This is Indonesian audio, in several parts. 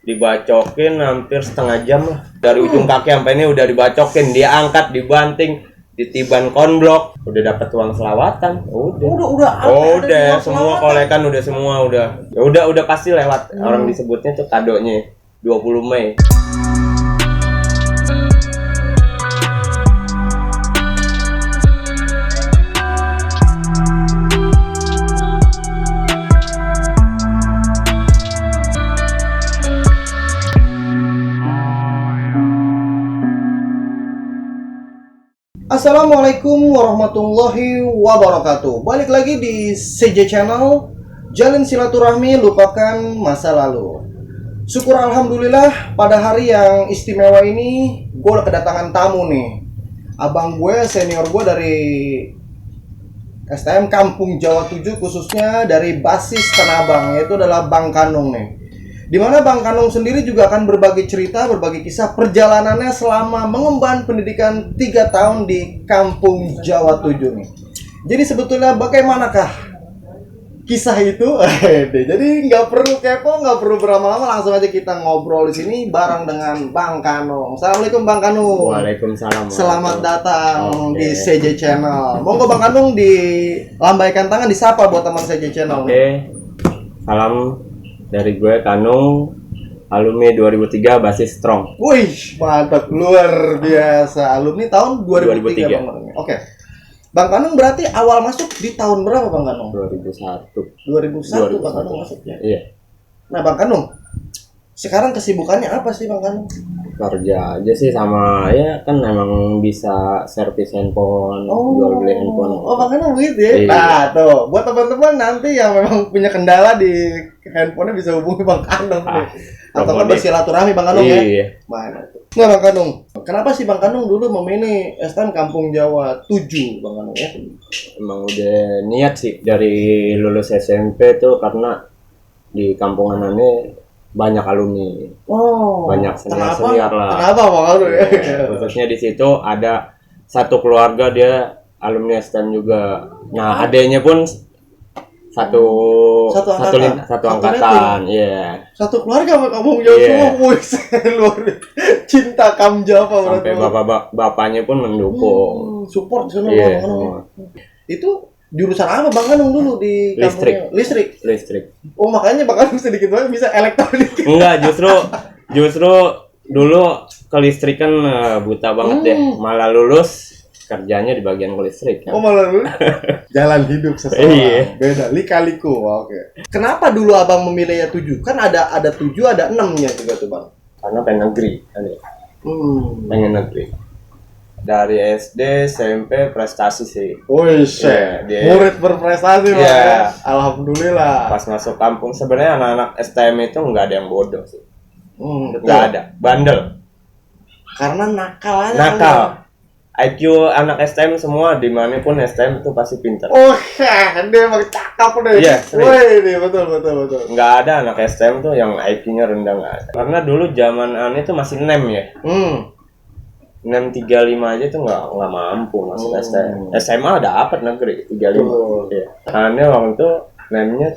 dibacokin hampir setengah jam lah. Dari ujung kaki sampai ini udah dibacokin, dia angkat, dibanting, ditiban konblok, udah dapat uang selawatan. Udah semua kolekan udah. Ya udah pasti lewat. Orang disebutnya tuh kadonya 20 Mei. Assalamualaikum warahmatullahi wabarakatuh. Balik lagi di CJ Channel. Jalin silaturahmi, lupakan masa lalu. Syukur alhamdulillah pada hari yang istimewa ini gue udah kedatangan tamu nih. Abang gue, senior gue dari STM Kampung Jawa 7, khususnya dari basis Tanah Abang, yaitu adalah Bang Kanung nih. Dimana Bang Kanung sendiri juga akan berbagi cerita, berbagi kisah perjalanannya selama mengemban pendidikan 3 tahun di Kampung Jawa 7 nih. Jadi sebetulnya bagaimanakah kisah itu? Jadi nggak perlu kepo, nggak perlu berlama-lama, langsung aja kita ngobrol di sini bareng dengan Bang Kanung. Assalamualaikum Bang Kanung. Waalaikumsalam. Selamat datang di CJ Channel. Monggo Bang Kanung dilambaikan tangan, disapa buat teman CJ Channel. Salam dari gue Kanung, alumni 2003 basis Strong. Wih, mantap, luar biasa. Alumni tahun 2003. Bang. Oke. Bang Kanung berarti awal masuk di tahun berapa Bang Kanung? 2001 Bang Kanung masuk ya? Iya. Nah Bang Kanung, sekarang kesibukannya apa sih Bang Kanung? Kerja aja sih, sama ya kan emang bisa servis handphone, jual beli handphone. Bang Kanung gitu ya? Iya. Nah tuh, buat teman-teman nanti yang memang punya kendala di handphonenya bisa hubungi Bang Kanung nih. Atau kan bersilaturahmi Bang Kanung ya? Iya. Mana tuh? Nah Bang Kanung, kenapa sih Bang Kanung dulu memilih STM Kampung Jawa 7 Bang Kanung ya? Emang udah niat sih dari lulus SMP tuh, karena di kampungan ini banyak alumni, banyak senior lah. Kenapa Bang Kanung ya? Khususnya di situ ada satu keluarga dia alumni STM juga. Nah adanya pun satu angkatan, iya. Satu keluarga sama Kampung Jawa semua, wih, luar cinta Kamjava. Sampai bapaknya pun mendukung, support di sana Bang Kanung. Itu jurusan apa Bang Kanung dulu di listrik. Oh makanya Bang Kanung sedikit banget bisa elektronik. Enggak, justru dulu kelistrikan buta banget deh. Malah lulus kerjanya di bagian listrik. Oh malah lulus. Jalan hidup seseorang. Iya. Beda, lika-liku. Oke. Kenapa dulu Abang memilihnya 7? Kan ada 7, ada 6-nya juga tuh Bang. Karena pengen negeri. Pengen negeri. Dari SD, SMP prestasi sih. Wih, murid berprestasi Bang. Yeah. Alhamdulillah. Pas masuk kampung sebenarnya anak-anak STM itu nggak ada yang bodoh sih. Nggak ada. Bandel. Karena nakal aja. Nakal. IQ anak STM semua dimanapun STM itu pasti pintar. Dia emang cakep deh. Iya, wih, betul. Nggak ada anak STM tuh yang IQ-nya rendah, nggak ada. Karena dulu zaman itu masih NEM ya. NEM 35 aja tuh nggak mampu masuk STM. SMA dapat negeri 35. Iya. Karena waktu itu NEM-nya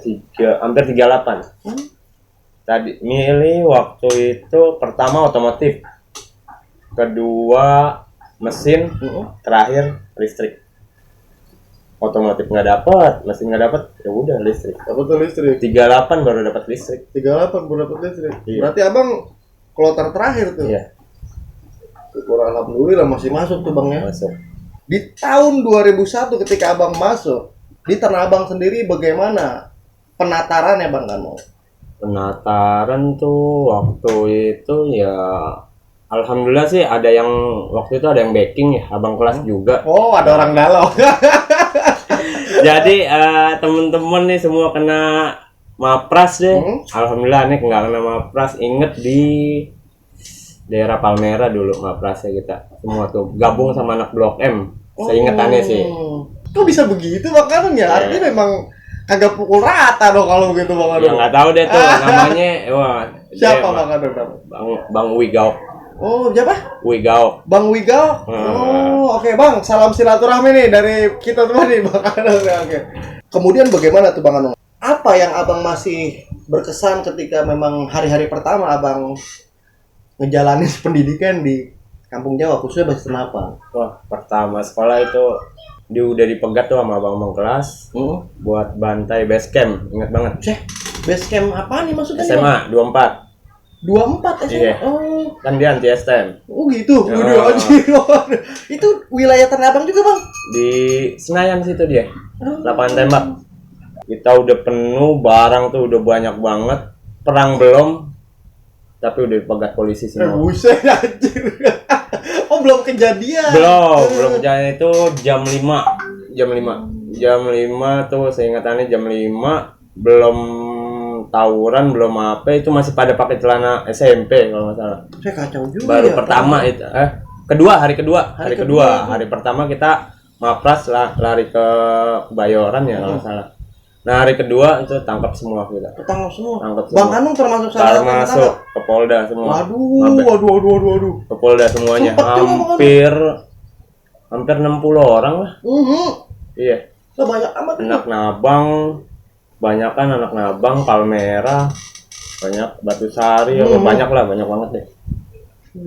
hampir 38. Tadi milih waktu itu pertama otomotif, kedua mesin, terakhir listrik. Otomotif nggak dapat, mesin nggak dapat, ya udah listrik. Dapat tuh listrik. 38 baru dapat listrik. 38 baru dapat listrik. Iya. Berarti Abang kloter terakhir tuh. Iya. Syukur alhamdulillah masih masuk tuh Bang ya. Masuk. Di tahun 2001 ketika Abang masuk, di Tanah Abang sendiri bagaimana penatarannya Bang Kanung? Penataran tuh waktu itu ya alhamdulillah sih, ada yang waktu itu ada yang backing ya, abang kelas juga. Oh, ada orang dalam. Jadi temen-temen nih semua kena mapras deh. Alhamdulillah nih nggak kena mapras. Inget di daerah Palmera dulu maprasnya kita. Semua tuh gabung sama anak Blok M. Seingetannya sih. Kok bisa begitu Bang Kanung ya? Artinya memang kagak pukul rata dong kalau begitu Bang Kanung. Ya nggak tahu deh tuh namanya. Wah, siapa Bang Kanung? Bang Wigau. Oh, siapa? Wigau. Bang Wigau. Oke, Bang. Salam silaturahmi nih dari kita semua nih, Bang Kanung. Oke. Kemudian bagaimana tuh Bang Kanung? apa yang abang masih berkesan ketika memang hari-hari pertama abang ngejalanin pendidikan di Kampung Jawa, khususnya Basis Tanabang? Wah, pertama sekolah itu udah dipegat tuh sama abang-abang kelas buat bantai base camp, ingat banget. Base camp apa nih maksudnya? SMA 24. 24 SMA. Iya. Oh. Kan dia anti STM. Oh gitu. Ya. Waduh, anjir. Itu wilayah Tanabang juga, Bang? Di Senayan situ dia. Lapangan tembak. Kita udah penuh, barang tuh udah banyak banget. Perang belum, tapi udah dipegat polisi semua. Buset anjir. Oh, belum kejadian. Belum kejadian itu jam 5. Jam 5 tuh seingatannya jam 5 belum tawuran, belum apa, itu masih pada pakai celana SMP kalau nggak salah. Saya kacau juga. Baru ya, pertama itu hari kedua. Hari pertama kita mapras lari ke Kebayoran ya kalau nggak salah. Nah, hari kedua itu tangkap semua kita. Ketangkap semua. Tangkap semua. Bang Anung termasuk salah satu Termasuk ke Polda semua. Waduh. Ke Polda semuanya. Sempat juga, Bang Hampir 60 orang lah. Iya. Lah banyak amat. Anak Nabang, Palmerah, banyak Batu Sari, banyak banget deh.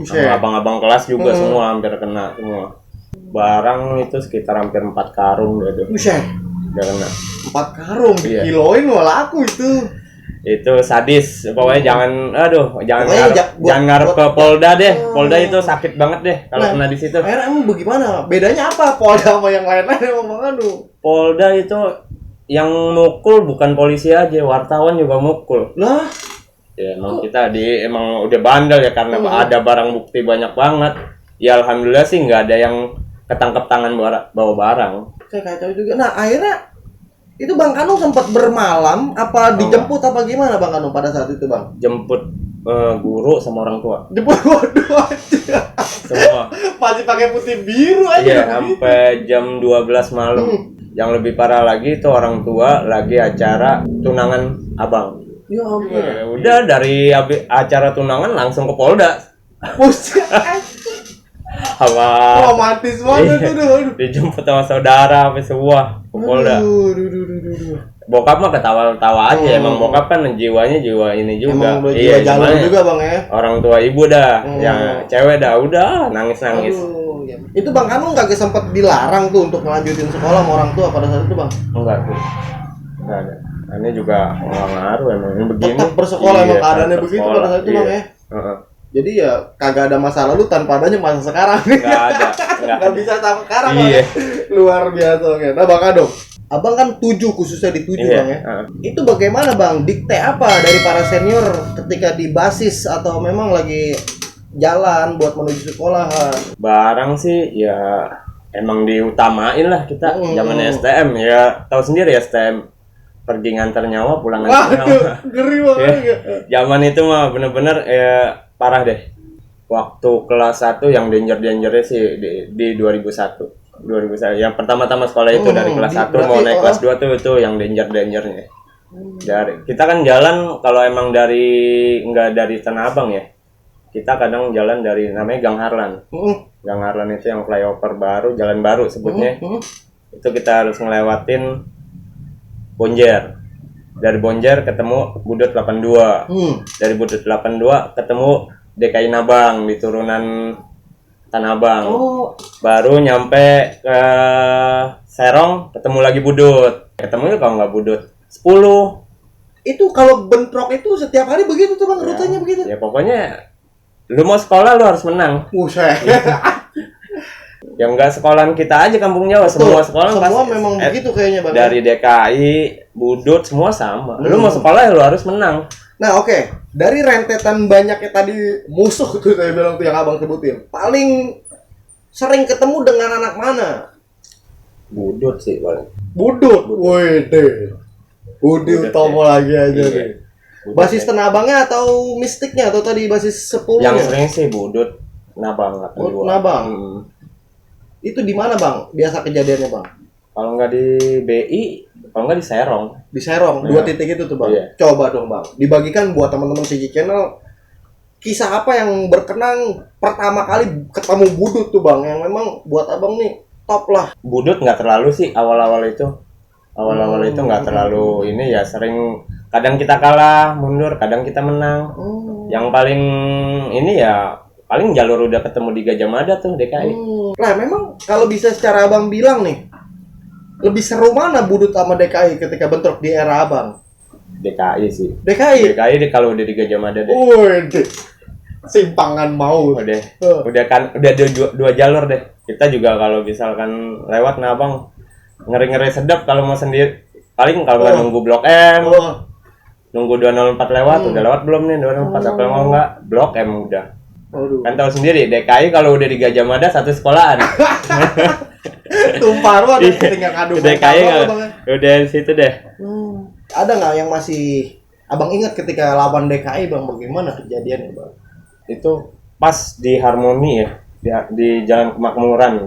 Sama abang-abang kelas juga semua hampir kena semua. Barang itu sekitar hampir 4 karung deh. Buset. Udah kena. 4 karung Iya. dikiloin malah aku itu. Itu sadis. Pokoknya jangan Pokoknya jangan ngarep ke Polda deh. Polda itu sakit banget deh kalau kena di situ. Akhirnya emang bagaimana? Bedanya apa Polda sama yang lain-lain emang Bang Anung? Polda itu yang mukul bukan polisi aja, wartawan juga mukul. Lah, ya emang emang udah bandel ya karena ada barang bukti banyak banget. Ya alhamdulillah sih nggak ada yang ketangkep tangan bawa barang. saya kacau juga. Nah, akhirnya itu Bang Anung sempat bermalam apa dijemput apa gimana Bang Anung pada saat itu, Bang? Jemput guru sama orang tua. Jemput waduh aja. Semua. Masih pakai putih biru aja. Iya, sampai jam 12 malam. Yang lebih parah lagi itu orang tua lagi acara tunangan abang. Ya ampun. Ya, udah dari acara tunangan langsung ke Polda. Buset. Sama Romantis banget iya, tuh. dijemput sama saudara sampai semua ke Polda. Bokap mah ketawa-tawa aja, emang bokap kan jiwanya jiwa ini juga. Emang jiwa jalan juga Bang ya. Orang tua ibu dah, yang cewek dah udah nangis-nangis. Ya. Itu Bang Anung nggak sempat dilarang tuh untuk ngelanjutin sekolah sama orang tua pada saat itu Bang? Enggak tuh, enggak ada. Ini juga nggak ngaruh emang ini begini. Tetap bersekolah emang keadaannya begitu pada saat itu Bang ya. Jadi ya kagak ada masa lalu tanpa adanya masa sekarang. Nggak bisa sampai sekarang. Iya. Luar biasa. Oke. Nah Bang Anung, abang kan 7 khususnya di 7 Bang ya. Itu bagaimana Bang? Dikte apa dari para senior ketika di basis atau memang lagi jalan buat menuju sekolahan? Barang sih ya emang diutamain lah kita zaman STM ya, tahu sendiri ya STM pergi ngantar nyawa pulang ngantar nyawa. Ngeri banget. Zaman itu mah bener-bener parah deh. Waktu kelas 1 yang danger-dangernya sih di 2001. Yang pertama-tama sekolah itu dari kelas 1 mau naik kelas 2 tuh itu yang danger-dangernya. Dari kita kan jalan kalau emang nggak dari Tanah Abang ya. Kita kadang jalan dari namanya Gang Harlan. Gang Harlan itu yang flyover baru, jalan baru sebutnya. Itu kita harus ngelewatin Bonjer. Dari Bonjer ketemu Budut 82. Dari Budut 82 ketemu DKI Nabang di turunan Tanah Abang. Baru nyampe ke Serong ketemu lagi Budut. Ketemunya kalau nggak Budut 10. Itu kalau bentrok itu setiap hari begitu tuh Bang, rutenya begitu. Ya pokoknya lu mau sekolah lu harus menang. Yang enggak sekolahan kita aja Kampung Jawa, semua sekolah semua memang begitu kayaknya Bang. Dari DKI, Budut semua sama. Lu mau sekolah lu harus menang. Nah, oke. Dari rentetan banyaknya tadi musuh tuh saya bilang tuh yang Abang sebutin. Paling sering ketemu dengan anak mana? Budut sih paling. Budut. Wih, deh. Budut tomo lagi aja deh. Basis Tanabangnya atau mistiknya atau tadi basis 10-nya? Yang sering sih Budut Nabang. Nabang. Itu di mana Bang? Biasa kejadiannya Bang? Kalau nggak di BI, kalau nggak di Serong. Di Serong, 2 titik itu tuh Bang. Coba dong Bang, dibagikan buat teman-teman CG Channel. Kisah apa yang berkenang pertama kali ketemu Budut tuh Bang, yang memang buat Abang nih top lah. Budut nggak terlalu sih awal-awal itu. Awal-awal itu nggak terlalu ini ya, sering kadang kita kalah, mundur, kadang kita menang. Yang paling ini ya paling jalur udah ketemu di Gajah Mada tuh DKI. Nah, memang kalau bisa secara Abang bilang nih, lebih seru mana Budut sama DKI ketika bentrok di era Abang? DKI sih. DKI. DKI kalau udah di Gajah Mada deh. Wih, simpangan mau. Udah kan udah dua jalur deh. Kita juga kalau misalkan lewat nah Bang, ngeri-ngeri sedap kalau mau sendiri. Paling kalau nggak nunggu Blok M. Nunggu 204 lewat, udah lewat belum nih 204 apa mau enggak? Blok M udah. Kan tahu sendiri DKI kalau udah di Gajah Mada satu sekolahan. Tumpah ruah tinggal ngadu DKI udah di situ deh. Ada nggak yang masih Abang ingat ketika lawan DKI Bang, bagaimana kejadiannya Bang? Itu pas di Harmoni ya, di Jalan Kemakmuran.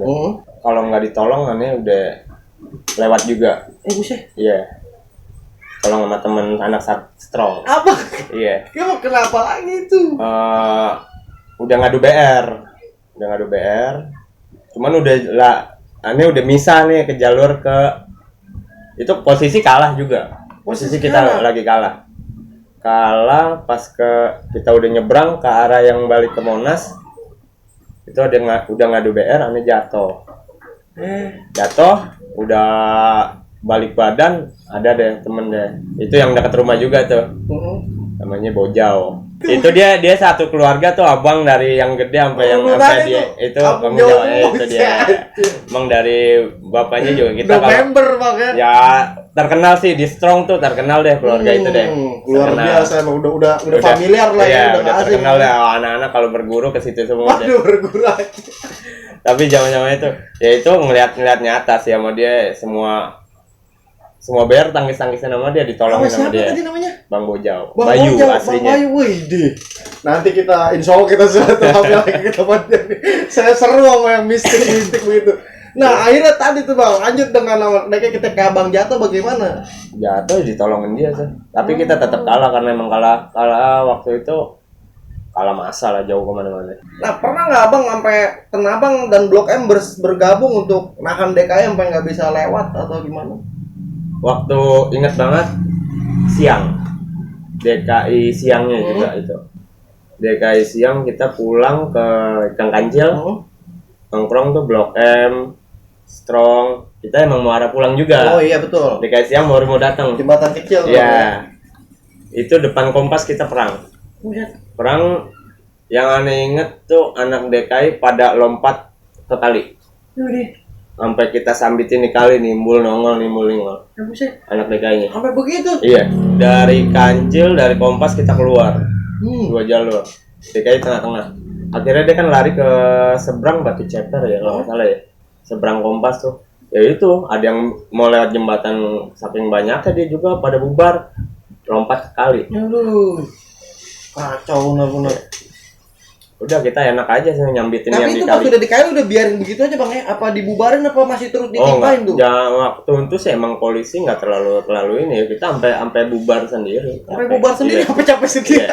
Kalau nggak ditolong aneh udah lewat juga. Buset. Iya. Tolong sama temen anak strong. Apa? Iya. Kenapa lagi itu? Udah ngadu BR. Cuman udah lah, aneh udah misah nih ke jalur ke itu posisi kalah juga. Posisi kita lagi kalah. Kalah pas kita udah nyebrang ke arah yang balik ke Monas. Itu udah ngadu BR, aneh jatuh. Jatuh, udah balik badan, ada deh temen deh. Itu yang dekat rumah juga tuh. Namanya Bojau. Itu dia satu keluarga tuh, abang dari yang gede sampai yang sampai dia itu itu dia. Emang dari bapaknya juga kita November Bang ya terkenal sih di Strong tuh, terkenal deh keluarga itu deh. Luar biasa emang udah familiar lah ya, udah terkenal deh anak-anak kalau berguru ke situ semua. Waduh, berguru aja. Tapi zaman-zaman itu ya itu ngeliat nyata sih sama dia, semua BR tangkis-tangkisan sama dia, ditolongin sama dia. Tadi namanya? Bang Bojau. Bang Bayu Bojau, aslinya. Bang Bayu, wih. Nanti insya Allah kita suatu ambil lagi ke tempatnya nih. Saya seru sama yang mistik begitu. Nah, akhirnya tadi tuh Bang, lanjut dengan kita ke Abang jatuh bagaimana? Jatuh ditolongin dia sih. Tapi kita tetap kalah karena emang kalah waktu itu kalah masalah jauh kemana-mana. Nah, pernah nggak Abang sampai Tenabang dan Blok M bergabung untuk nahan DKI sampai nggak bisa lewat atau gimana? Waktu inget banget siang DKI siangnya juga itu DKI siang kita pulang ke Kang Kancil, nongkrong tuh Blok M Strong, kita emang mau arah pulang juga. Oh iya betul. DKI siang baru mau datang jembatan kecil. Iya. Itu depan Kompas kita perang. Yang aneh inget tuh anak DKI pada lompat ke kali. Sampai kita sambitin di kali, nimbul nongol. Anak DKI-nya. Sampai begitu? Iya. Dari Kancil, dari Kompas kita keluar. 2 jalur. DKI tengah-tengah. Akhirnya dia kan lari ke seberang Batu Ceper ya kalau nggak salah ya. Seberang Kompas tuh. Ya itu, ada yang mau lewat jembatan, saking banyaknya dia juga pada bubar. Lompat ke kali. Aduh. Kacau benar-benar. Udah kita enak aja sih nyambitin yang di kali. Tapi itu pas udah di kali udah biarin begitu aja Bang ya? Apa dibubarin apa masih terus ditimpain tuh? Ya waktu itu sih emang polisi nggak terlalu ini ya, kita sampai bubar sendiri. Sampai capek sendiri.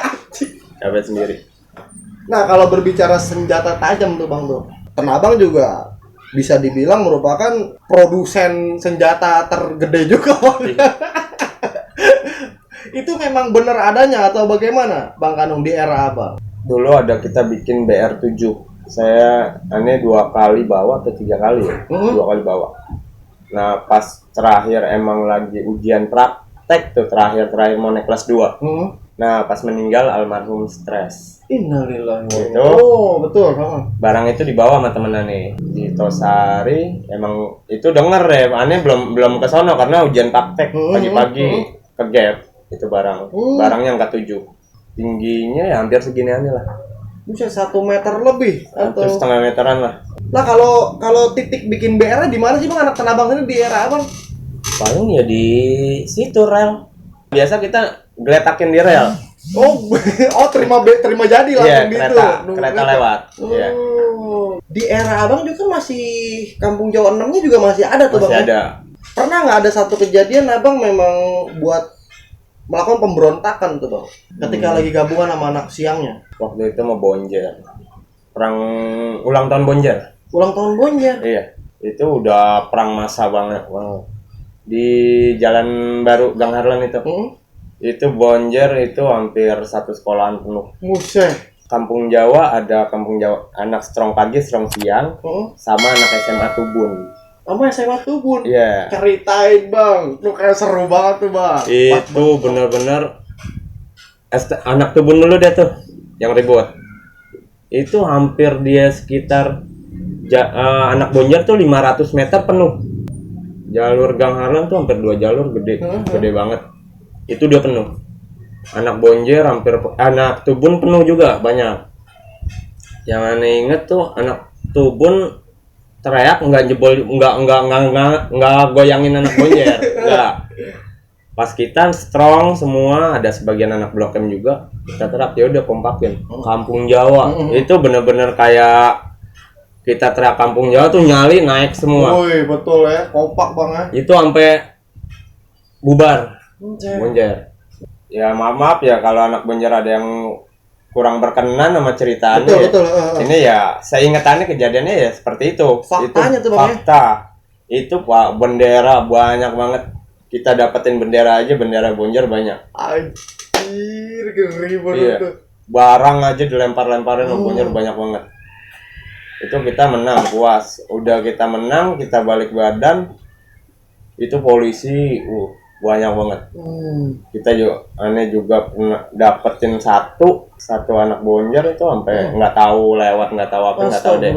Capek sendiri. Nah, kalau berbicara senjata tajam tuh Bang tuh. Tenabang juga bisa dibilang merupakan produsen senjata tergede juga Bang. Itu memang benar adanya atau bagaimana Bang Kanung di era Abang? Dulu ada kita bikin BR7. Saya 2 kali bawa atau 3 kali ya. 2 kali bawa. Nah, pas terakhir emang lagi ujian praktek tuh terakhir mau naik kelas 2. Nah, pas meninggal almarhum stres. Innalillahi. Itu. Oh, betul. Barang itu dibawa sama temen nih di Tosari. Emang itu denger ya, aneh belum ke sono karena ujian praktek pagi-pagi ke gap itu barangnya angka 7. Tingginya ya hampir seginiannya lah. Bisa 1 meter lebih atau 1,5 meteran lah. Nah, kalau titik bikin BR di mana sih Bang anak Tenabang ini di era Abang? Paling ya di situ rel. Biasa kita geletakin di rel. terima jadi langsung di itu. Kereta lewat. Iya. Di era Abang juga masih Kampung Jawa 6-nya juga masih ada tuh Bang. Masih ada. Pernah nggak ada satu kejadian Abang memang buat melakukan pemberontakan tuh Bang ketika lagi gabungan sama anak siangnya? Waktu itu mau Bonjer, perang ulang tahun Bonjer. Iya, itu udah perang massa banget. Wow. di Jalan Baru Gang Harlan itu. Itu bonjer itu hampir satu sekolahan penuh. Buset. Kampung Jawa ada Kampung Jawa anak strong pagi strong siang sama anak SMA Tubun. Sama SMA Tubun. Iya. Ceritain bang, tuh kayak seru banget tuh bang. Itu bener-bener anak Tubun dulu deh tuh yang ribut. Itu hampir dia sekitar anak bonjer tuh 500 meter penuh. Jalur Gang Harlan tuh hampir 2 jalur gede banget. Itu dia penuh. Anak bonjer hampir, anak Tubun penuh juga banyak. Yang aneh inget tuh anak Tubun teriak nggak jebol, nggak goyangin anak bonjer, nggak. Pas kita strong semua, ada sebagian anak Blok M juga, kita teriak ya udah kompakin. Kampung Jawa itu bener-bener kayak kita teriak Kampung Jawa tuh nyali naik semua. Woi betul ya, kompak banget. Itu sampai bubar bonjer. Ya maaf ya kalau anak bonjer ada yang kurang berkenan sama ceritanya. Betul. Ini ya seingatannya kejadiannya ya seperti itu. Faktanya itu tuh, Bang, fakta. Itu Pak bendera banyak banget. Kita dapetin bendera aja, bendera bonjer banyak. Anjir, ngeri banget Iya. tuh. Barang aja dilempar-lemparin sama bonjer banyak banget. Itu kita menang puas. Udah kita menang, kita balik badan. Itu polisi banyak banget. Kita juga aneh juga pernah dapetin satu anak bonjer itu sampai nggak tahu lewat, nggak tahu apa, nggak tahu deh.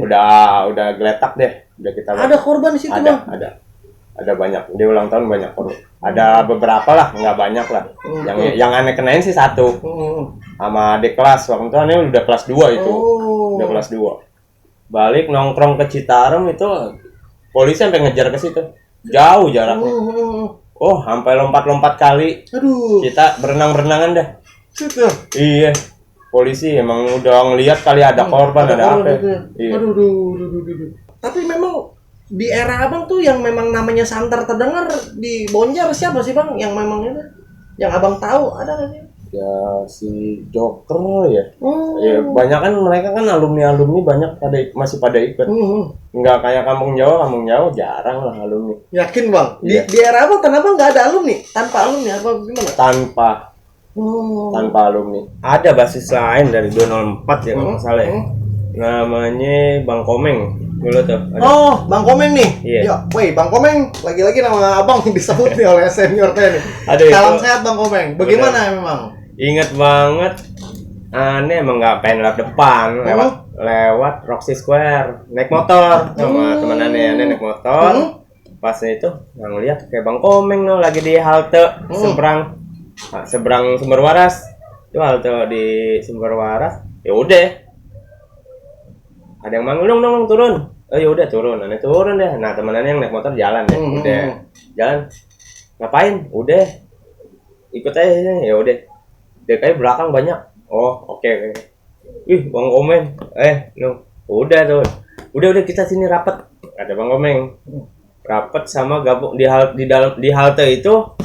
Udah geletak deh. Udah kita Ada korban di situ, Bang? Ada banyak. Dia ulang tahun banyak korban. Ada beberapa lah, nggak banyak lah. Yang aneh kenain sih satu. Sama adik kelas. Waktu itu aneh udah kelas 2 itu. Udah kelas 2. Balik nongkrong ke Citarum itu polisi sampai ngejar ke situ. Jauh jaraknya. Oh, sampai lompat-lompat kali. Aduh. Kita berenang-berenangan dah. Situ. Iya. Polisi emang udah ngelihat kali ada korban, ada apa. Gitu ya? Iya. Aduh. Tapi memang di era abang tuh yang memang namanya santer terdengar di Bonjer siapa sih bang? Yang memang itu, yang abang tahu ada nggak sih? Ya si Joker ya. Ya banyak kan mereka kan alumni banyak masih pada ikut. Nggak kayak Kampung Jawa jarang lah alumni. Yakin bang? Iya. Di era abang kenapa nggak ada alumni? Tanpa alumni apa gimana? Tanpa alumni. Ada basis lain dari 204 ya kalau nggak salah ya. Namanya Bang Komeng dulu tuh. Ada. Oh, Bang Komeng nih. Iya. Yo, woi Bang Komeng, lagi-lagi nama abang disebut nih oleh senior nih. Salam sehat Bang Komeng. Bagaimana memang? Ingat banget. Aneh emang nggak pengen lewat depan, lewat Roxy Square, naik motor sama teman aneh naik motor. Pas itu nggak ngeliat kayak Bang Komeng no lagi di halte seberang Sumber Waras. Itu halte di Sumber Waras. Ya udah. Ada yang manggil dong turun. Oh ya udah turun, aneh turun deh. Nah teman-teman yang naik motor jalan deh, udah jalan. Ngapain? Udah ikut aja ya udah. DKI belakang banyak. Oh oke. Ih Bang Komeng, udah tuh. Udah kita sini rapat. Ada Bang Komeng. Rapat sama gabung di halte itu.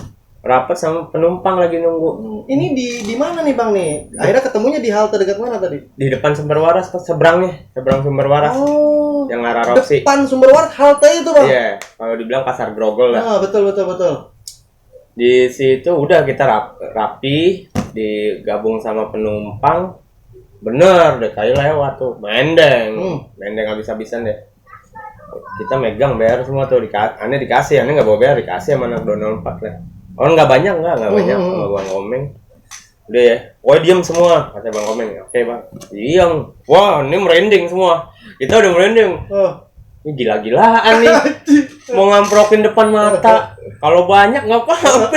Rapat sama penumpang lagi nunggu. Ini di mana nih bang nih? Akhirnya ketemunya di halte dekat mana tadi? Di depan Sumber Waras, seberang Sumber Waras. Oh. Yang arah Roxy. Depan Sumber Waras halte itu bang? Iya, kalau dibilang pasar Grogol lah. Betul. Di situ udah kita rapi, digabung sama penumpang. Bener, DKI lewat tuh, mendeng habis-habisan deh. Kita megang bayar semua tuh, aneh dikasih, aneh nggak bawa bayar, dikasih sama anak 204 lah. Orang nggak banyak sama Bang Komeng. Udah ya, wah diem semua kata Bang Komeng. Oke bang, diem. Wah ini merinding semua. Kita udah merinding. Ini gila-gilaan nih. Mau ngamprokin depan mata. Kalau banyak nggak apa-apa.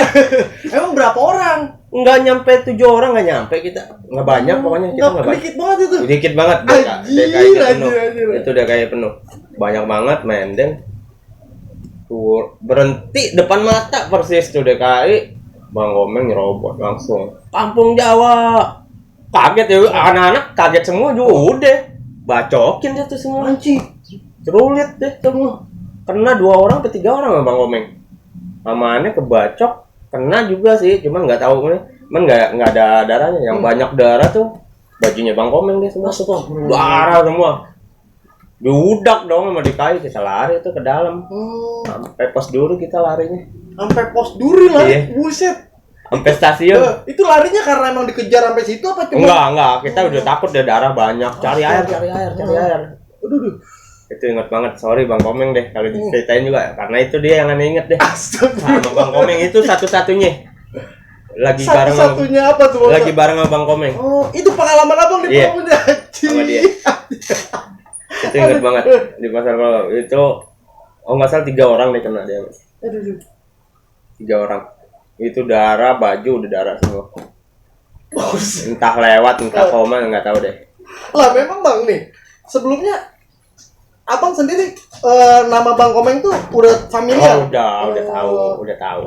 Emang berapa orang? Nggak nyampe 7 orang, nggak nyampe kita. Nggak banyak pokoknya kita nggak banyak. Dikit banget itu. Dikit banget. DKI penuh. Itu DKI penuh. Banyak banget mendeng. Tuh berhenti depan mata persis tuh DKI. Bang Komeng nyerobot langsung Kampung Jawa. Kaget ya anak-anak, kaget semua juga udah bacokin dia tuh semua. Cerulit deh semua. Kena 2 orang ke 3 orang sama Bang Komeng. Mamanya kebacok, kena juga sih, cuman nggak tahu nggak ada darahnya. Yang banyak darah tuh bajunya Bang Komeng deh semua. Darah semua. Diudak dong sama DKI, kita lari tuh ke dalam. Sampai pos dulu kita larinya. Sampai pos Duri lah. Iya. Buset. Sampai stasiun. Itu larinya karena emang dikejar sampai situ apa cuma? Enggak, kita udah takut, udah darah banyak. Cari air. Aduh. Itu inget banget, sorry Bang Komeng deh kalau diceritain juga, karena itu dia yang aneh inget deh. Astaga. Sama Bang Komeng itu satu-satunya. Lagi bareng Satu-satunya apa tuh? lagi bareng sama Bang Komeng. Oh, itu pengalaman abang di Iya. Pamunya. Sama dia. Itu inget banget di pasar kalau itu, oh nggak salah 3 orang deh kena dia. Aduh. 3 orang. Itu darah, baju udah darah semua. Entah lewat, entah koma, nggak tahu deh. Lah memang Bang nih, sebelumnya abang sendiri nama Bang Komeng tuh udah familiar? Oh, udah tahu.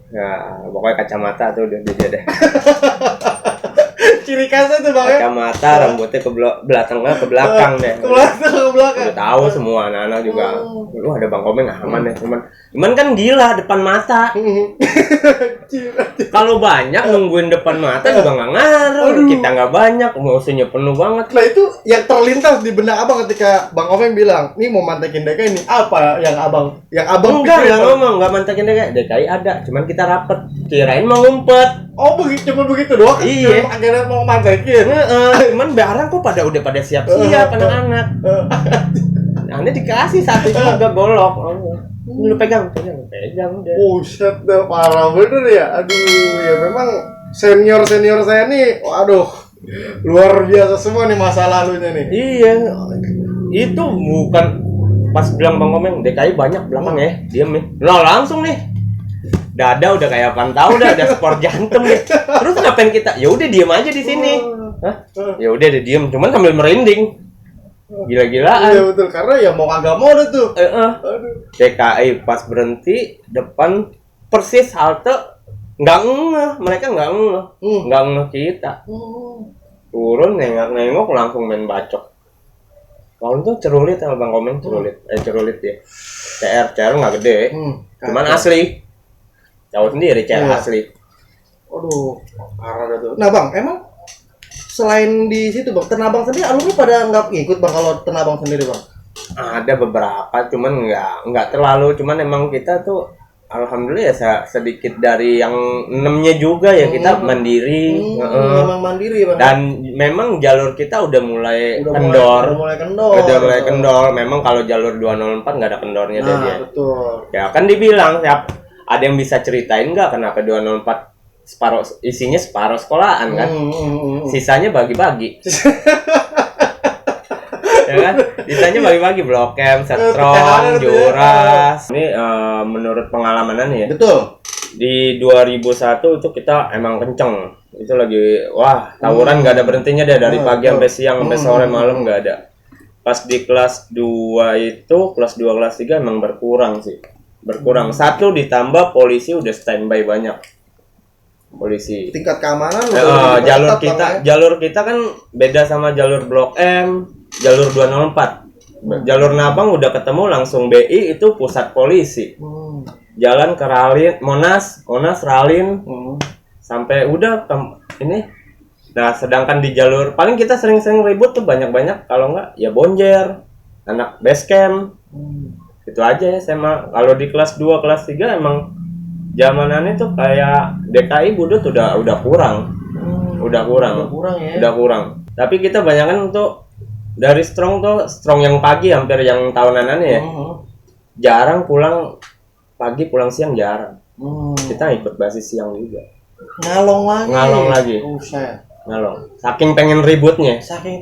Nah, pokoknya kacamata tuh udah dia deh. Ciri khasnya tuh Bang ya? Kacamata, rambutnya ke belakang ke belakang deh. Ke belakang. Udah tahu semua anak-anak juga. Lu ada Bang Komeng aman deh, cuman kan gila depan mata. Kalau banyak nungguin depan mata juga nggak ngaruh. Kita nggak banyak, musuhnya penuh banget. Nah itu yang terlintas di benak abang ketika Bang Komeng bilang, nih mau mantekin DKI ini apa yang abang Enggak pikirin, Bang? ngomong, nggak mantakin DKI ada, cuman kita rapet, kirain mau ngumpet. Oh cuma begitu doang? Iya. Cuma akhirnya mau mantekin. Cuman barang kok udah pada siap-siap anak-anak. Anda dikasih satu juga golok. Lu pegang udah. Buset dah, parah bener ya. Aduh, ya memang senior saya nih, waduh, luar biasa semua nih masa lalunya nih. Iya, itu bukan pas bilang Bang Komeng DKI banyak belakang ya, diem nih. Lah langsung nih, dada udah kayak pantau, udah sport jantung nih. Terus ngapain kita? Ya udah diem aja di sini. Hah? Ya udah diem, cuman sambil merinding. Gila-gilaan. Iya betul, karena ya mau kagak mau deh tuh. Aduh. DKI pas berhenti depan persis halte, nggak ngeh, mereka nggak ngeh kita. Turun nengok langsung main bacok. Kalau itu cerulit sama Bang Komeng cerulit ya. CR nggak gede, cuman asli. Tahu sendiri CR asli. Aduh, parah dah tuh. Nah Bang, emang selain di situ Bang, Tanah Abang sendiri alumni pada nggak ikut Bang kalau Tanah Abang sendiri Bang? Ada beberapa, cuman nggak terlalu, cuman emang kita tuh alhamdulillah ya sedikit dari yang 6-nya juga ya, kita mandiri. Memang mandiri Bang. Dan memang jalur kita udah mulai kendor. Udah mulai kendor. Memang kalau jalur 204 nggak ada kendornya deh dia. Betul. Ya kan dibilang ada yang bisa ceritain nggak kenapa 204 isinya separuh sekolahan kan? Sisanya bagi-bagi. Ya kan? Sisanya bagi-bagi, Blok M, Setron, Juras. Ini menurut pengalamannya ya. Betul. Di 2001 itu kita emang kenceng. Itu lagi tawuran nggak ada berhentinya deh, dari pagi sampai siang sampai sore malam nggak ada. Pas di kelas 2 itu, kelas 2 kelas 3 emang berkurang sih. Satu ditambah polisi udah standby banyak. Polisi. Tingkat keamanan jalur kita kan beda sama jalur Blok M, jalur 204. Jalur Nabang udah ketemu langsung BI, itu pusat polisi. Jalan ke Ralin, Monas Ralin. Sampai udah ini. Nah, sedangkan di jalur paling kita sering-sering ribut tuh banyak-banyak, kalau enggak ya bonjer, anak base camp. Itu aja ya sama. Kalau di kelas 2 kelas 3 emang zamanannya tuh kayak DKI budut udah kurang. Udah kurang. Tapi kita banyakan untuk dari strong yang pagi, hampir yang tahunanannya ya. Jarang pulang pagi, pulang siang jarang. Kita ikut basis siang juga. Ngalong lagi. Ngalong. Saking pengen ributnya. Saking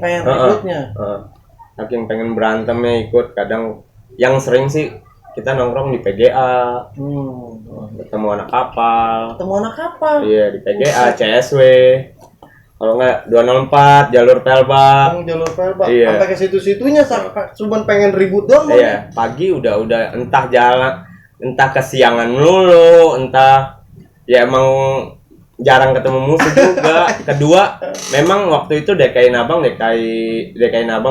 pengen berantemnya ikut. Kadang yang sering sih kita nongkrong di PGA, ketemu anak kapal. Iya, di PGA, CSW. Kalau nggak 204, jalur Pelbak. Iya. Sampai ke situ-situnya cuma pengen ribut doang. Iya, pagi udah entah jalan, entah kesiangan dulu, entah ya emang jarang ketemu musuh juga. Kedua, memang waktu itu DKI Nabang,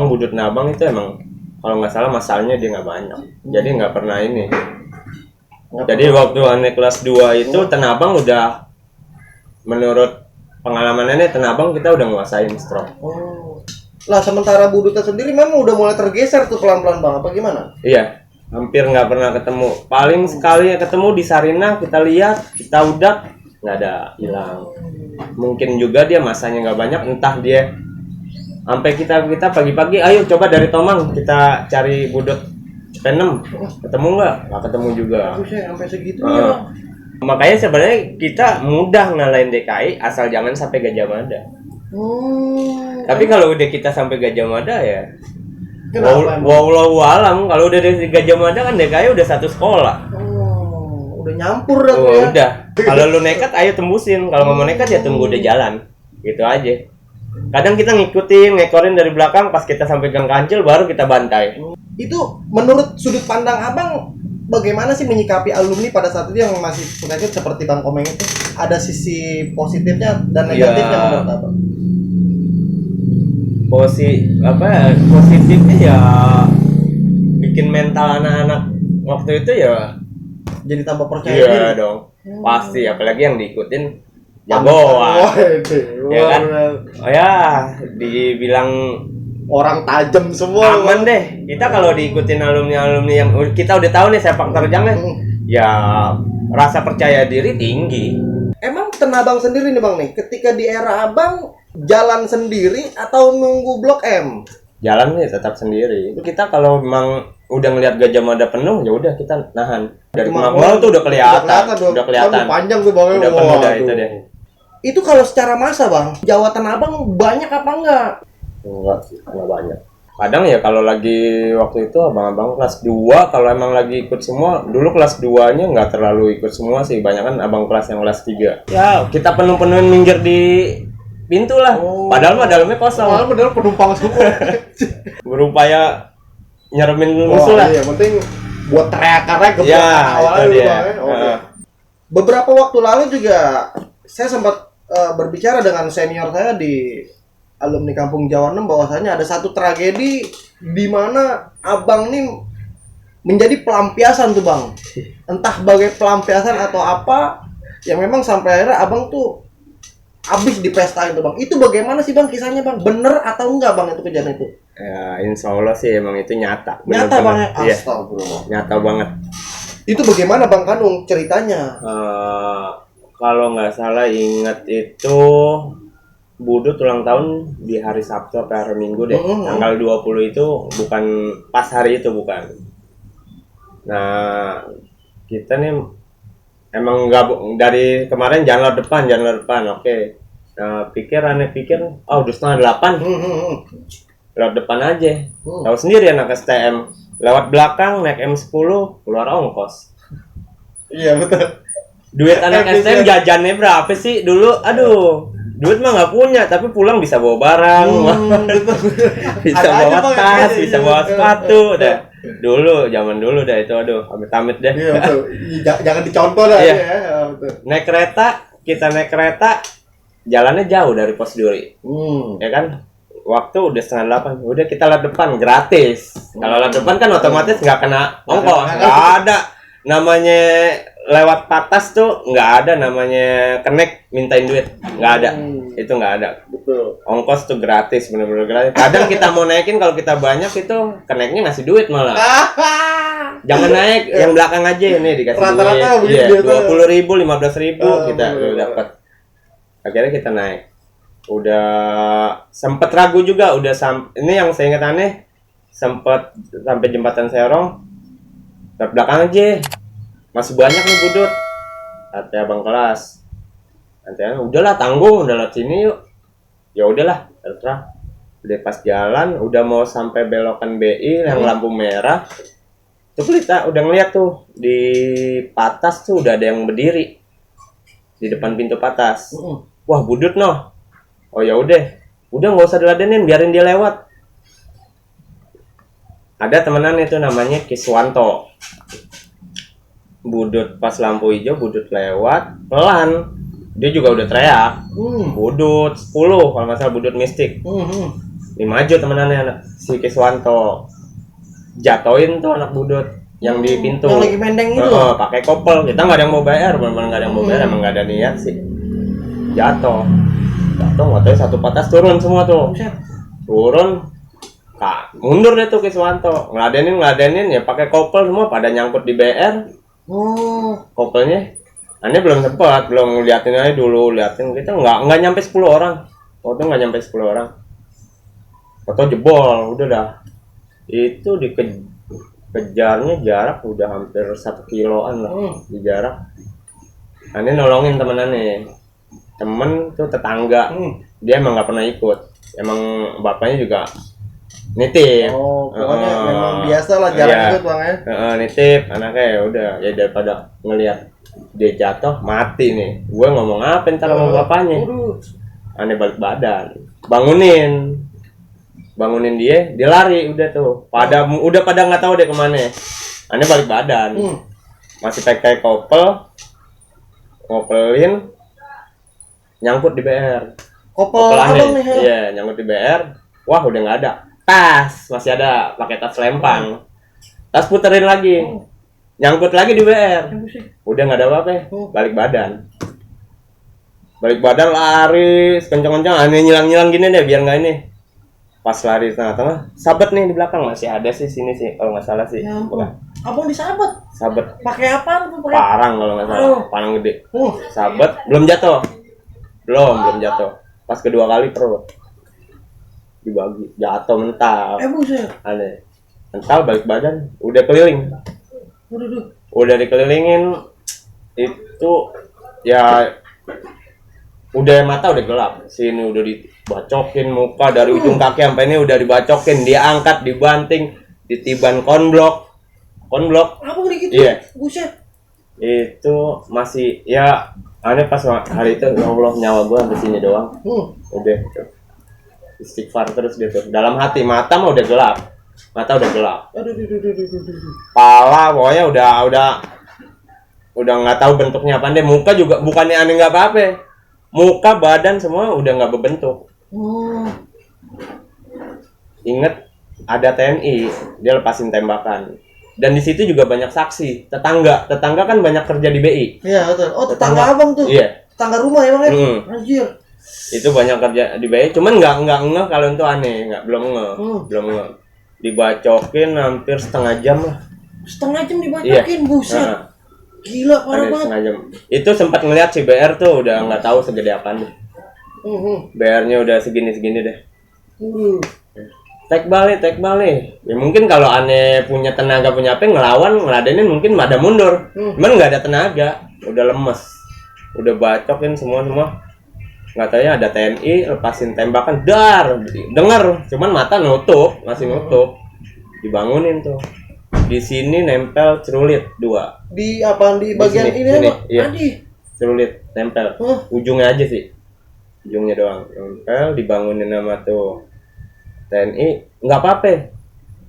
Budut Nabang itu emang kalau nggak salah masalahnya dia nggak banyak, jadi nggak pernah ini. Jadi waktu aneh kelas 2 itu Tanabang udah, menurut pengalamannya Tanabang kita udah nguasain strong. Lah sementara Budutnya sendiri memang udah mulai tergeser tuh pelan-pelan Bang, apa gimana? Iya, hampir nggak pernah ketemu. Paling sekali ya ketemu di Sarina, kita lihat, kita udah nggak ada, hilang. Mungkin juga dia masanya nggak banyak, entah dia sampai kita pagi-pagi, ayo coba dari Tomang kita cari Budut P6, ketemu nggak ketemu juga. Sampai segitunya. Makanya sebenarnya kita mudah ngalahin DKI asal jangan sampai Gajah Mada. Tapi kalau udah kita sampai Gajah Mada ya, wallahu alam. Kalau udah dari Gajah Mada kan DKI udah satu sekolah. Udah nyampur dah ya. Udah. Kalau lu nekat ayo tembusin. Kalau nggak mau nekat ya tunggu udah jalan. Gitu aja. Kadang kita ngikutin, ngekorin dari belakang, pas kita sampai Gang Kancil baru kita bantai. Itu menurut sudut pandang Abang, bagaimana sih menyikapi alumni pada saat itu yang masih suka ikut seperti Bang Komeng itu? Ada sisi positifnya dan negatifnya menurut Abang? Positifnya ya bikin mental anak-anak waktu itu ya jadi tambah percaya iya diri. dong. Pasti, apalagi yang diikutin jagoan. Ya kan? Oh ya, dibilang orang tajam semua. aman deh. Kita kalau diikutin alumni-alumni yang kita udah tahu nih sepak terjangnya, ya rasa percaya diri tinggi. Emang Tenabang sendiri nih Bang nih, ketika di era Abang jalan sendiri atau nunggu Blok M? Jalan nih tetap sendiri. Kita kalau memang udah ngelihat Gajah Mada penuh, ya udah kita nahan. Dari Kemang tuh udah kelihatan. Udah kelihatan. Panjang tuh Bang. Udah penuh dah itu deh. Itu kalau secara massa Bang, Jawa Tenabang banyak apa enggak? Enggak sih, enggak banyak. Kadang ya kalau lagi waktu itu abang-abang kelas 2 kalau emang lagi ikut semua, dulu kelas 2-nya nggak terlalu ikut semua sih, banyak kan abang kelas yang kelas 3. Ya, kita penuh-penuhin minggir di pintu lah. Padahal mah dalamnya kosong. Padahal penumpang semua. Berupaya nyeremin musuh lah. Iya, penting buat teriakannya ke Ya, awalnya itu dulu dia. Bang. Okay. Beberapa waktu lalu juga saya sempat berbicara dengan senior saya di alumni Kampung Jawa 6 bahwasanya ada satu tragedi di mana Abang nih menjadi pelampiasan tuh Bang. Entah sebagai pelampiasan atau apa yang memang sampai akhirnya Abang tuh habis di pesta itu Bang. Itu bagaimana sih Bang kisahnya Bang? Bener atau enggak Bang itu kejadian itu? Ya, insya Allah sih emang itu nyata. Nyata Bang ya? Iya. Astagfirullah. Nyata banget. Itu bagaimana Bang Kanung ceritanya? Kalau nggak salah ingat itu Budut ulang tahun di hari Sabtu atau hari Minggu deh. Tanggal 20 itu bukan pas hari itu, bukan. Nah, kita nih emang nggak dari kemarin jalan depan. Oke. Nah, aneh pikir, oh udah setengah 8. Lewat depan aja. Tahu sendiri anak STM. Lewat belakang naik M10 keluar ongkos. Iya betul. Duit anak STM jajannya berapa sih dulu? Aduh. Duit mah nggak punya, tapi pulang bisa bawa barang, bisa bawa tas, bisa bawa sepatu, dah. Zaman dulu dah itu, aduh, amit-amit deh. Iya betul. Jangan dicontoh dah. Iya. Ya, betul. Kita naik kereta, jalannya jauh dari Pos Duri, ya kan? Waktu udah setengah 8, udah kita lewat depan gratis. Kalau lewat depan kan otomatis nggak kena ongkos, nggak ada. Namanya lewat patas tuh nggak ada namanya connect mintain duit, nggak ada. Itu nggak ada. Betul. Ongkos tuh gratis, bener-bener gratis. Kadang kita mau naikin kalau kita banyak itu connectnya ngasih duit malah. Jangan naik, yang belakang aja ini dikasih Rata-rata duit. Iya, begitu. 20.000, 15.000 kita dapat. Akhirnya kita naik. Udah sempet ragu juga, ini yang saya ingat aneh, sempet sampai jembatan Serong. Ke belakang aja. Masih banyak nih Budut. Kata abang kelas. Nanti udahlah tanggung, udah lewat sini yuk. Ya udahlah, terserah. Udah pas jalan, udah mau sampai belokan BI yang lampu merah. Tuh kita udah ngeliat tuh di patas tuh udah ada yang berdiri di depan pintu patas. Wah Budut noh. Oh ya udah nggak usah diladenin, biarin dia lewat. Ada temenan itu namanya Kiswanto. Budut pas lampu hijau, Budut lewat pelan, dia juga udah teriak. Budut 10 kalau nggak salah, Budut mistik. Ini maju temenannya anak si Kiswanto, jatoin tuh anak Budut yang di pintu. Yang lagi mendeng itu. Pakai kopel. Kita nggak ada yang mau bayar, benar-benar nggak ada yang mau bayar, emang nggak ada niat sih. Jatuh nggak tahu satu patas turun semua tuh. turun, mundur deh tuh ke Suwanto, ngeladenin ya pakai kopel semua pada nyangkut di BR. Kopelnya, aneh belum sempat, belum ngeliatin aja dulu, liatin kita nggak nyampe 10 orang, waktu nggak nyampe 10 orang, foto jebol, udah dah, itu dikejarnya jarak udah hampir 1 kiloan lah, di jarak. Aneh nolongin temen tuh tetangga, dia emang nggak pernah ikut, emang bapaknya juga nitip. Pokoknya memang biasa lah jarang ikut bang ya. Nitip anaknya, ya udah ya daripada ngelihat dia jatuh mati nih, gue ngomong apa ntar sama bapaknya. Aneh balik badan, bangunin dia lari udah tuh, udah pada nggak tahu deh kemana. Aneh balik badan, masih pakai ngopelin, nyangkut di BR. Kopel abang nih ya. Iya, nyangkut di BR. Wah, udah nggak ada. Tas masih ada, pakai tas lempang. Tas puterin lagi. Nyangkut lagi di BR. Udah nggak ada apa-apa. Balik badan lari kencang-kencang, aneh nyilang gini deh biar nggak ini. Pas lari tengah-tengah, sabet nih di belakang, masih ada sih sini sih kalau nggak salah sih. Ya ampun. Abang disabet. Sabet. Pakai apa? Parang kalau nggak salah, parang gede. Sabet, belum jatuh. Belum jatuh. Pas kedua kali pro. Dibagi, jatuh mental. Buset. Aneh. Mental balik badan, udah keliling. Udah dikelilingin itu ya udah mata udah gelap. Sini udah dibacokin muka dari ujung kaki sampai ini udah dibacokin, dia angkat, dibanting, ditiban konblok. Apa gitu? Iya. Buset. Itu masih ya aneh pas hari itu, ya Allah nyawa gua sampai sini doang. Udah istighfar terus gitu. Dalam hati, mata mah udah gelap. Pala pokoknya udah nggak tahu bentuknya apa deh. Muka juga bukannya aneh nggak apa-apa. Muka badan semua udah nggak berbentuk. Ingat ada TNI, dia lepasin tembakan. Dan di situ juga banyak saksi, tetangga kan banyak kerja di BI. Iya betul. Tetangga abang tuh. Iya. Tetangga rumah ya bang ya. Anjir. Itu banyak kerja di BI, cuman nggak ngeh kalau itu aneh, belum ngeh. Dibacokin hampir setengah jam lah. Setengah jam dibacokin, buset. Gila parah banget. Setengah jam. Itu sempat ngeliat si BR tuh udah nggak tahu segede apaan deh. BR-nya udah segini deh. Tek balik. Ya mungkin kalau aneh punya tenaga, punya apa, ngeladenin mungkin ada mundur. Cuman nggak ada tenaga, udah lemes. Udah bacokin semua. Nggak tahu ya ada TNI lepasin tembakan, denger, cuman mata masih nutup. Dibangunin tuh. Di sini nempel cerulit 2. Di apa di bagian di ini apa? Iya. Cerulit nempel. Ujungnya aja sih. Ujungnya doang nempel, dibangunin sama tuh TNI, nggak apa-apa.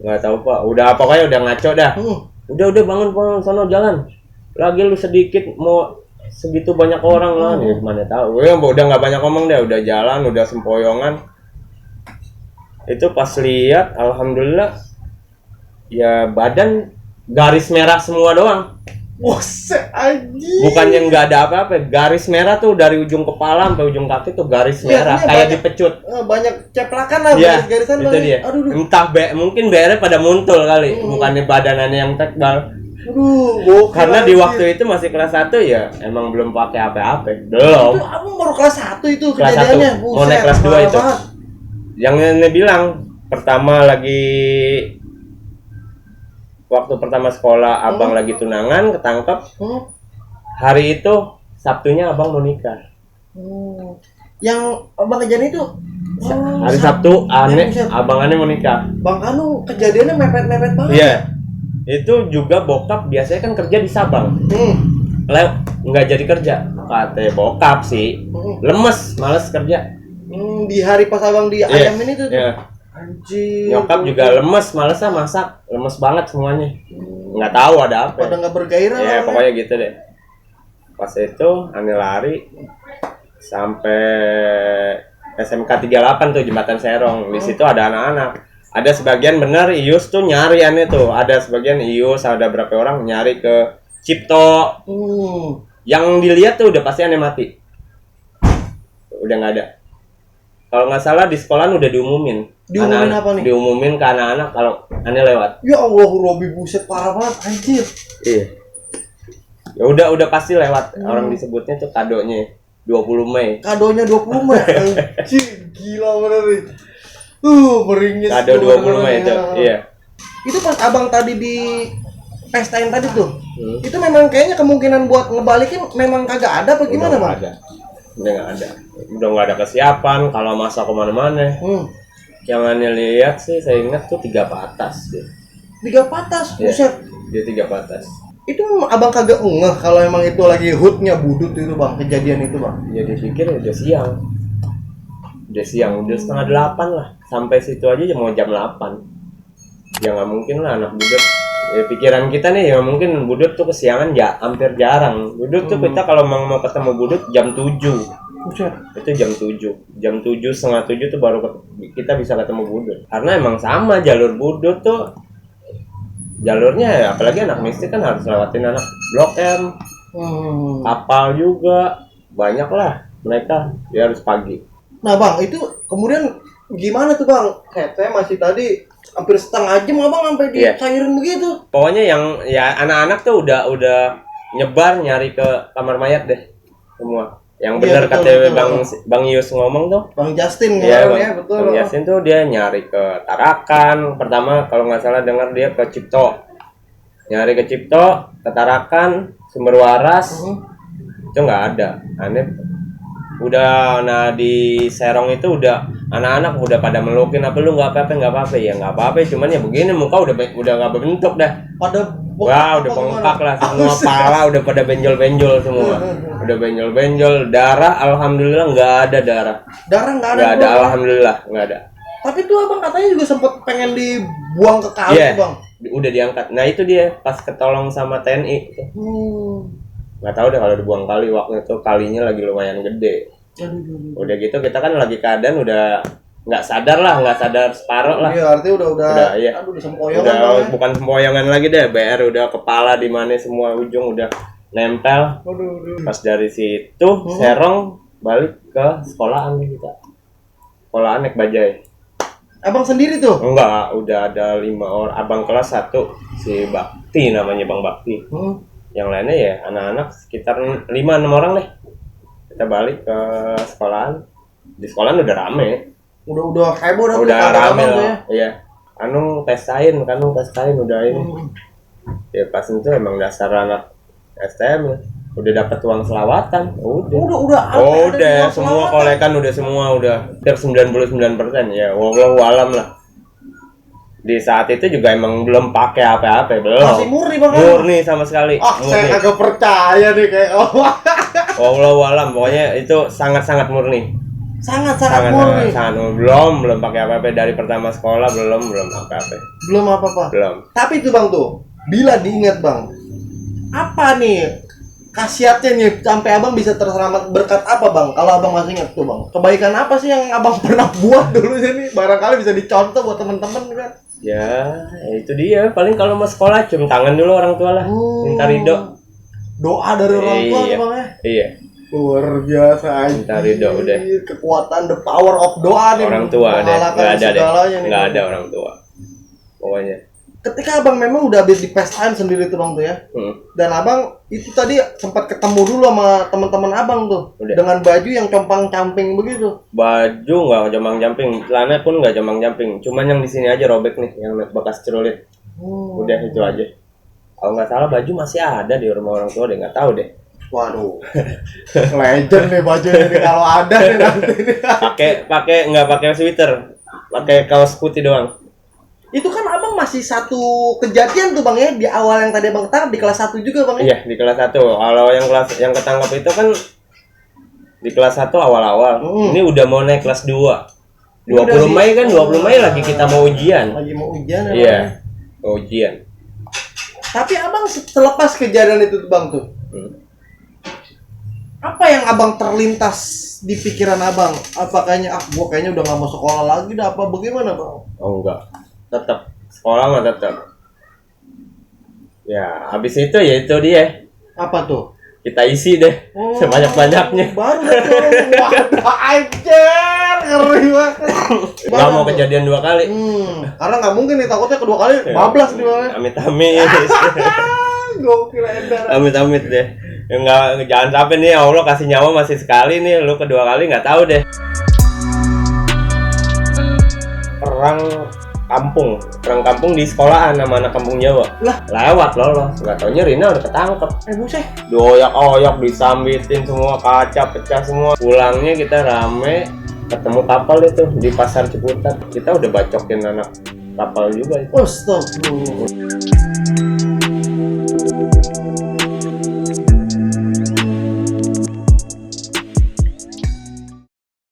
Nggak tahu Pak. Pokoknya udah ngaco dah. Udah bangun sono jalan. Lagi lu sedikit mau segitu banyak orang lah, nih mana tahu. Udah nggak banyak ngomong deh, udah jalan, udah sempoyongan. Itu pas lihat, alhamdulillah, ya badan garis merah semua doang. Buset anjing. Bukannya nggak ada apa-apa, garis merah tuh dari ujung kepala sampai ujung kaki tuh garis merah, kayak dipecut. Banyak ceplakan lah, garis-garisan. Itu dia. Entah mungkin BR pada muntul kali, bukannya badanannya yang tebal. Karena di waktu itu masih kelas 1 ya, emang belum pakai apa-apa. Belum. Itu aku baru kelas 1 itu kelas kejadiannya. 1. Mau naik kelas 2 itu. Yang ini bilang pertama waktu pertama sekolah abang lagi tunangan, ketangkep. Hari itu Sabtunya abang mau nikah. Yang abang kejadian itu hari Sabtu abang aneh mau nikah. Bang Anu kejadiannya mepet-mepet banget. Iya. Itu juga bokap biasanya kan kerja di Sabang. Nggak jadi kerja. Kata bokap sih, lemes, males kerja. Di hari pas abang di ayamin itu. Anjir. Nyokap juga lemes, malesnya masak, lemes banget semuanya. Nggak tahu ada apa. Pada nggak bergairah. Ya pokoknya gitu deh. Pas itu aneh lari sampai SMK 38 tuh Jembatan Serong. Di situ ada anak-anak. Ada sebagian bener Ius tuh nyari aneh tuh. Ada sebagian Ius, ada berapa orang nyari ke Cipto. Yang dilihat tuh udah pasti aneh mati. Udah nggak ada. Kalau nggak salah di sekolahan udah diumumin. Diumumin apa nih? Diumumin ke anak-anak kalau aneh lewat. Ya Allah, Robi buset parah banget anjir. Iya. Ya udah pasti lewat. Orang disebutnya tuh kadonya 20 Mei. Kadonya 20 Mei. Anjir, gila bener nih. Meringis. Kado 20 Mei itu. Iya. Itu pas abang tadi di pestain tadi tuh. Itu memang kayaknya kemungkinan buat ngebalikin memang kagak ada apa gimana, Bang? Ada. Udah nggak ada. Udah nggak ada kesiapan kalau masa kemana-mana. Yang aneh lihat sih, saya ingat tuh 3 patas deh. 3 patas, buset. Dia 3 patas. Itu abang kagak ngeh kalau emang itu lagi hutnya budut itu, Bang, kejadian itu, Bang. Ya dipikir udah siang, udah setengah 8 lah. Sampai situ aja mau jam 8. Ya nggak mungkin lah anak budut. Ya pikiran kita nih, ya mungkin budut tuh kesiangan ya hampir jarang. Budut tuh kita kalau mau ketemu budut jam 7. Buset. Itu jam 7. Jam 7, setengah 7 tuh baru kita bisa ketemu budut. Karena emang sama jalur budut tuh. Jalurnya apalagi anak mistik kan harus lewatin anak Blok M. Kapal juga. Banyak lah mereka. Dia harus pagi. Nah, Bang, itu kemudian gimana tuh, Bang? Saya masih tadi hampir setengah jam abang sampai dicairin begitu. Pokoknya yang ya anak-anak tuh udah nyebar nyari ke kamar mayat deh semua. Yang benar kata Bang Yus ngomong tuh. Bang Justin ya, betul. Bang Justin tuh dia nyari ke Tarakan. Pertama kalau nggak salah dengar dia ke Cipto. Nyari ke Cipto, ke Tarakan, Sumber Waras. Itu nggak ada. Aneh. Udah di Serong itu udah anak-anak udah pada melukin apa lu nggak apa-apa ya nggak apa-apa cuman ya begini muka udah nggak berbentuk dah udah bengkak lah semua pala udah pada benjol semua udah benjol darah alhamdulillah nggak ada darah nggak ada alhamdulillah nggak ada. Tapi tuh abang katanya juga sempet pengen dibuang ke kali bang. Udah diangkat. Nah itu dia pas ketolong sama TNI nggak tahu deh kalau dibuang kali waktu itu kalinya lagi lumayan gede. Udah gitu kita kan lagi keadaan udah nggak sadar separuh lah. Iya artinya udah iya. Aduh, udah sempoyongan bukan sempoyongan lagi deh, BR udah kepala di mana semua ujung udah nempel. Pas dari situ Serong balik ke sekolahan kita. Sekolahan naik bajai. Abang sendiri tuh? Enggak, udah ada 5 orang. Abang kelas 1 si Bakti namanya Bang Bakti. Yang lainnya ya anak-anak sekitar 5-6 orang deh. Kita balik ke sekolahan. Di sekolahan udah rame. Udah heboh udah rame lah. Iya. Kanung pestain udah ini. Ya pas itu emang dasar anak STM ya. Udah dapat uang selawatan. Udah semua kolekan udah semua hampir 99% ya. Wallahu alam lah. Di saat itu juga emang belum pakai apa-apa, belum. Masih murni Bang. Murni sama sekali. Saya agak percaya nih kayak wallahu alam, pokoknya itu sangat-sangat murni. Sangat murni. Belum pakai apa-apa dari pertama sekolah belum apa-apa. Belum apa-apa. Belum. Tapi itu Bang tuh, bila diingat Bang, apa nih khasiatnya nih sampai abang bisa terselamat berkat apa Bang? Kalau abang masih ingat tuh Bang, kebaikan apa sih yang abang pernah buat dulu sini? Barangkali bisa dicontoh buat teman-teman kan? Ya itu dia. Paling kalau mau sekolah cium tangan dulu orang tua lah, minta ridho. Doa dari orang tua tuh Bang ya? Iya. Luar biasa aja. Minta ridho udah. Kekuatan the power of doa nih. Orang tua deh. Nggak ada orang tua. Pokoknya. Ketika abang memang udah habis di pestain sendiri tuh Bang tuh ya. Dan abang itu tadi sempat ketemu dulu sama teman-teman abang tuh. Dengan baju yang compang-camping begitu. Baju nggak compang-camping, celana pun nggak compang-camping. Cuman yang di sini aja robek nih, yang bekas celurit. Udah itu aja. Kalau nggak salah baju masih ada di rumah orang tua deh, nggak tahu deh. Waduh, legend nih bajunya nih kalau ada nih nanti. Pakai nggak pakai sweater, pakai kaos putih doang. Itu kan abang masih satu kejadian tuh Bang ya, di awal yang tadi abang ketangkap di kelas 1 juga Bang ya? Iya di kelas 1. Kalau yang ketangkap itu kan di kelas 1 awal-awal. Ini udah mau naik kelas 2. 20 Mei kan, 20 Mei lagi kita mau ujian. Lagi mau ujian ya? Iya, mau ujian. Tapi abang selepas kejadian itu tuh Bang tuh, apa yang abang terlintas di pikiran abang? Apa gua kayaknya udah gak mau sekolah lagi dah, apa bagaimana Bang? Oh enggak, tetap sekolah mah tetap. Ya habis itu ya itu dia. Apa tuh? kita isi deh sebanyak-banyaknya. Baru wah anjir, ngeri banget. Nggak mau kejadian 2 kali. Karena nggak mungkin nih, takutnya kedua kali bablas di mana. Amit-amit. Gokil Endar. Amit-amit deh. Ya, nggak, jangan sampai nih, ya Allah kasih nyawa masih sekali nih, lu kedua kali nggak tahu deh. Perang kampung di sekolahan sama anak kampung Jawa. Lah, lewat lolos. Nggak taunya Rina udah ketangkep. buset. Dioyak-oyak, disambitin semua, kaca pecah semua. Pulangnya kita rame, ketemu kapal itu di pasar Ciputat. Kita udah bacokin anak kapal juga itu. Astagfirullah.